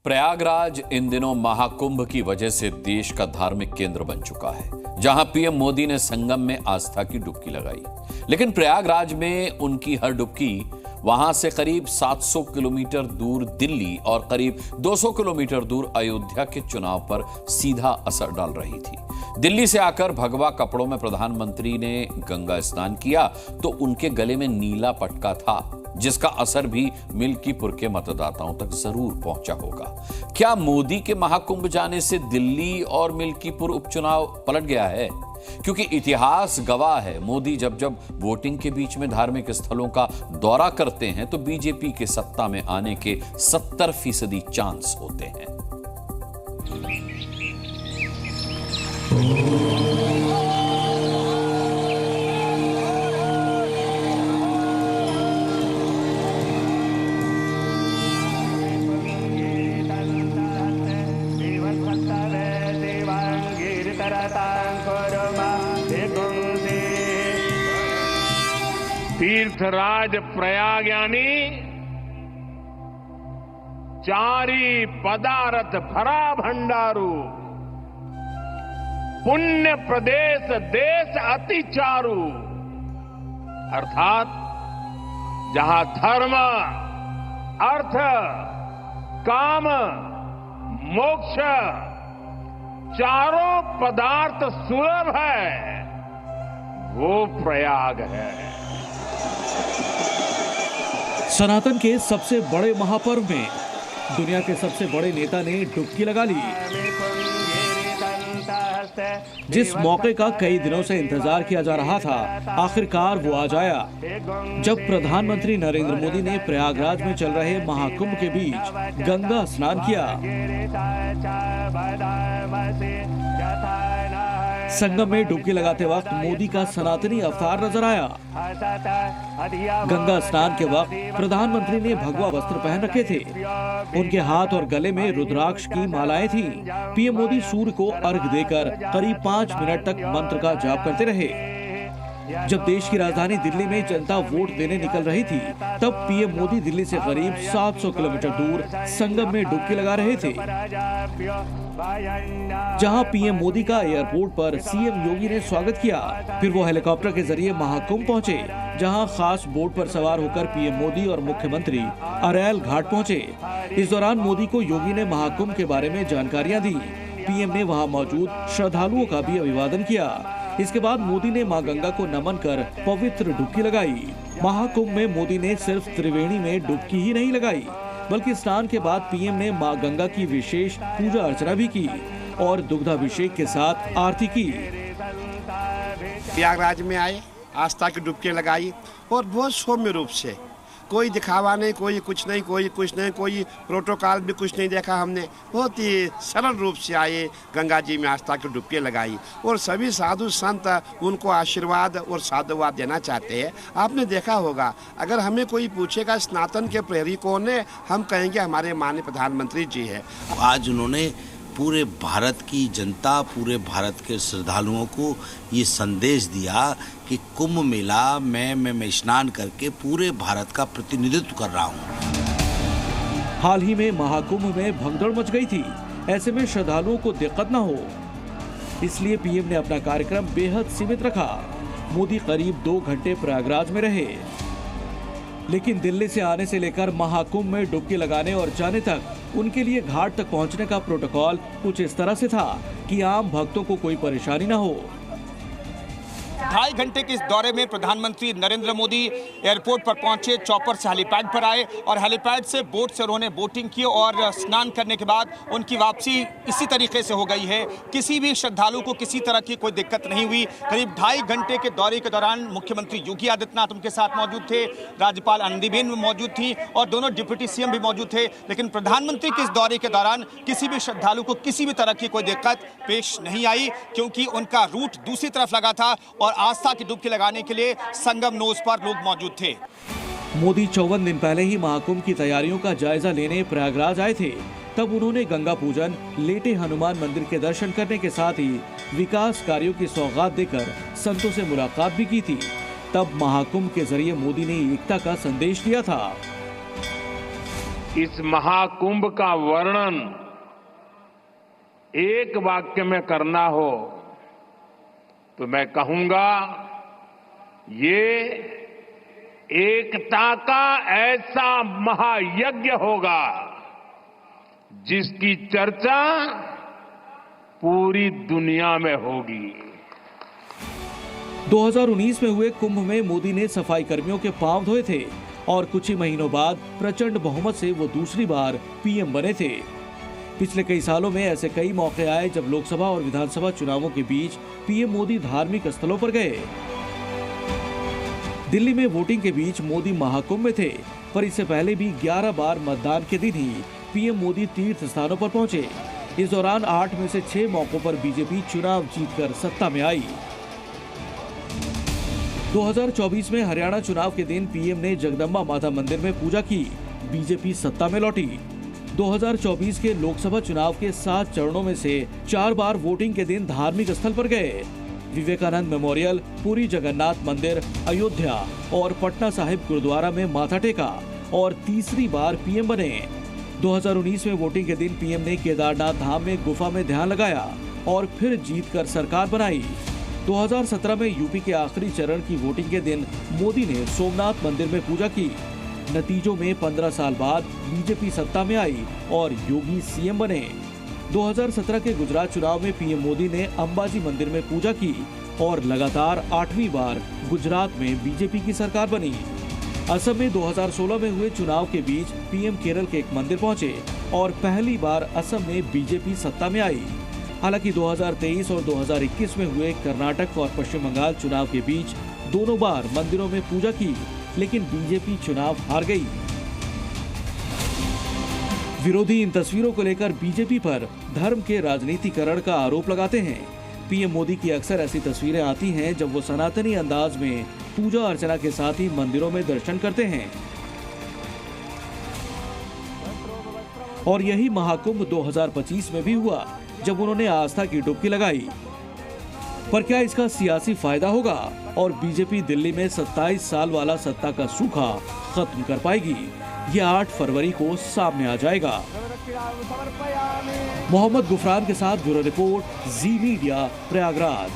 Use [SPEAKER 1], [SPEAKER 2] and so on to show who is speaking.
[SPEAKER 1] प्रयागराज इन दिनों महाकुंभ की वजह से देश का धार्मिक केंद्र बन चुका है, जहां पीएम मोदी ने संगम में आस्था की डुबकी लगाई। लेकिन प्रयागराज में उनकी हर डुबकी वहां से करीब 700 किलोमीटर दूर दिल्ली और करीब 200 किलोमीटर दूर अयोध्या के चुनाव पर सीधा असर डाल रही थी। दिल्ली से आकर भगवा कपड़ों में प्रधानमंत्री ने गंगा स्नान किया तो उनके गले में नीला पटका था, जिसका असर भी मिल्कीपुर के मतदाताओं तक जरूर पहुंचा होगा। क्या मोदी के महाकुंभ जाने से दिल्ली और मिल्कीपुर उपचुनाव पलट गया है? क्योंकि इतिहास गवाह है, मोदी जब जब वोटिंग के बीच में धार्मिक स्थलों का दौरा करते हैं तो बीजेपी के सत्ता में आने के 70% चांस होते हैं।
[SPEAKER 2] तीर्थराज प्रयाग यानी चारी पदारथ भरा भंडारू, पुण्य प्रदेश देश अति चारु। अर्थात जहां धर्म, अर्थ, काम, मोक्ष चारों पदार्थ सुलभ है, वो प्रयाग है।
[SPEAKER 3] सनातन के सबसे बड़े महापर्व में दुनिया के सबसे बड़े नेता ने डुबकी लगा ली। जिस मौके का कई दिनों से इंतजार किया जा रहा था, आखिरकार वो आज आया, जब प्रधानमंत्री नरेंद्र मोदी ने प्रयागराज में चल रहे महाकुंभ के बीच गंगा स्नान किया। संगम में डुबकी लगाते वक्त मोदी का सनातनी अवतार नजर आया। गंगा स्नान के वक्त प्रधानमंत्री ने भगवा वस्त्र पहन रखे थे। उनके हाथ और गले में रुद्राक्ष की मालाएं थी। पीएम मोदी सूर्य को अर्घ देकर करीब 5 मिनट तक मंत्र का जाप करते रहे। जब देश की राजधानी दिल्ली में जनता वोट देने निकल रही थी, तब पीएम मोदी दिल्ली से करीब 700 किलोमीटर दूर संगम में डुबकी लगा रहे थे। जहां पीएम मोदी का एयरपोर्ट पर सीएम योगी ने स्वागत किया, फिर वो हेलीकॉप्टर के जरिए महाकुंभ पहुंचे, जहां खास बोट पर सवार होकर पीएम मोदी और मुख्यमंत्री अरैल घाट पहुंचे। इस दौरान मोदी को योगी ने महाकुंभ के बारे में जानकारियां दी। पीएम ने वहां मौजूद श्रद्धालुओं का भी अभिवादन किया। इसके बाद मोदी ने मां गंगा को नमन कर पवित्र डुबकी लगाई। महाकुंभ में मोदी ने सिर्फ त्रिवेणी में डुबकी ही नहीं लगाई, बल्कि स्नान के बाद पीएम ने मां गंगा की विशेष पूजा अर्चना भी की और दुग्धाभिषेक के साथ आरती की।
[SPEAKER 4] प्रयागराज में आए, आस्था की डुबकी लगाई और बहुत सौम्य रूप से, कोई दिखावा नहीं, कोई कुछ नहीं, कोई प्रोटोकॉल भी कुछ नहीं देखा हमने। बहुत ही सरल रूप से आए, गंगा जी में आस्था की डुबकी लगाई और सभी साधु संत उनको आशीर्वाद और साधुवाद देना चाहते हैं। आपने देखा होगा, अगर हमें कोई पूछेगा सनातन के प्रेरी कौन है, हम कहेंगे हमारे माननीय प्रधानमंत्री जी है।
[SPEAKER 5] आज उन्होंने पूरे भारत की जनता, पूरे भारत के श्रद्धालुओं को ये संदेश दिया कि कुंभ मेला मैं स्नान करके पूरे भारत का प्रतिनिधित्व कर रहा हूँ।
[SPEAKER 3] हाल ही में महाकुंभ में भगदड़ मच गई थी। ऐसे में श्रद्धालुओं को दिक्कत न हो, इसलिए पीएम ने अपना कार्यक्रम बेहद सीमित रखा। मोदी करीब 2 घंटे प्रयागराज में रहे, लेकिन दिल्ली से आने से लेकर महाकुंभ में डुबकी लगाने और जाने तक उनके लिए घाट तक पहुंचने का प्रोटोकॉल कुछ इस तरह से था कि आम भक्तों को कोई परेशानी न हो।
[SPEAKER 6] 2.5 घंटे के इस दौरे में प्रधानमंत्री नरेंद्र मोदी एयरपोर्ट पर पहुंचे, चॉपर से हेलीपैड पर आए और हेलीपैड से बोट से उन्होंने बोटिंग की और स्नान करने के बाद उनकी वापसी इसी तरीके से हो गई है। किसी भी श्रद्धालु को किसी तरह की कोई दिक्कत नहीं हुई। करीब 2.5 घंटे के दौरे के दौरान मुख्यमंत्री योगी आदित्यनाथ उनके साथ मौजूद थे, राज्यपाल आनंदीबेन मौजूद थी और दोनों डिप्टी सीएम भी मौजूद थे। लेकिन प्रधानमंत्री के इस दौरे के दौरान किसी भी श्रद्धालु को किसी भी तरह की कोई दिक्कत पेश नहीं आई, क्योंकि उनका रूट दूसरी तरफ लगा था और आस्था की डुबकी लगाने के लिए संगम नोज पर लोग मौजूद थे।
[SPEAKER 3] मोदी 54 दिन पहले ही महाकुंभ की तैयारियों का जायजा लेने प्रयागराज आए थे। तब उन्होंने गंगा पूजन, लेटे हनुमान मंदिर के दर्शन करने के साथ ही विकास कार्यों की सौगात देकर संतों से मुलाकात भी की थी। तब महाकुंभ के जरिए मोदी ने एकता का संदेश दिया था।
[SPEAKER 2] इस महाकुंभ का वर्णन एक वाक्य में करना हो तो मैं कहूंगा, ये एकता का ऐसा महायज्ञ होगा जिसकी चर्चा पूरी दुनिया में होगी।
[SPEAKER 3] 2019 में हुए कुंभ में मोदी ने सफाई कर्मियों के पांव धोए थे और कुछ ही महीनों बाद प्रचंड बहुमत से वो दूसरी बार पीएम बने थे। पिछले कई सालों में ऐसे कई मौके आए जब लोकसभा और विधानसभा चुनावों के बीच पीएम मोदी धार्मिक स्थलों पर गए। दिल्ली में वोटिंग के बीच मोदी महाकुंभ में थे, पर इससे पहले भी 11 बार मतदान के दिन ही पीएम मोदी तीर्थ स्थानों पर पहुंचे। इस दौरान 8 में से 6 मौकों पर बीजेपी चुनाव जीतकर सत्ता में आई। 2024 में हरियाणा चुनाव के दिन पीएम ने जगदम्बा माता मंदिर में पूजा की, बीजेपी सत्ता में लौटी। 2024 के लोकसभा चुनाव के 7 चरणों में से 4 बार वोटिंग के दिन धार्मिक स्थल पर गए। विवेकानंद मेमोरियल, पुरी जगन्नाथ मंदिर, अयोध्या और पटना साहिब गुरुद्वारा में माथा टेका और तीसरी बार पीएम बने। 2019 में वोटिंग के दिन पीएम ने केदारनाथ धाम में गुफा में ध्यान लगाया और फिर जीतकर सरकार बनाई। 2017 में यूपी के आखिरी चरण की वोटिंग के दिन मोदी ने सोमनाथ मंदिर में पूजा की। नतीजों में 15 साल बाद बीजेपी सत्ता में आई और योगी सीएम बने। 2017 के गुजरात चुनाव में पीएम मोदी ने अंबाजी मंदिर में पूजा की और लगातार 8वीं बार गुजरात में बीजेपी की सरकार बनी। असम में 2016 में हुए चुनाव के बीच पीएम केरल के एक मंदिर पहुंचे और पहली बार असम में बीजेपी सत्ता में आई। हालांकि 2023 और 2021 में हुए कर्नाटक और पश्चिम बंगाल चुनाव के बीच दोनों बार मंदिरों में पूजा की, लेकिन बीजेपी चुनाव हार गई। विरोधी इन तस्वीरों को लेकर बीजेपी पर धर्म के राजनीतिकरण का आरोप लगाते हैं। पीएम मोदी की अक्सर ऐसी तस्वीरें आती हैं जब वो सनातनी अंदाज में पूजा अर्चना के साथ ही मंदिरों में दर्शन करते हैं। और यही महाकुंभ 2025 में भी हुआ जब उन्होंने आस्था की डुबकी लगाई। पर क्या इसका सियासी फायदा होगा और बीजेपी दिल्ली में 27 साल वाला सत्ता का सूखा खत्म कर पाएगी? ये 8 फरवरी को सामने आ जाएगा। मोहम्मद गुफरान के साथ ब्यूरो रिपोर्ट, जी मीडिया, प्रयागराज।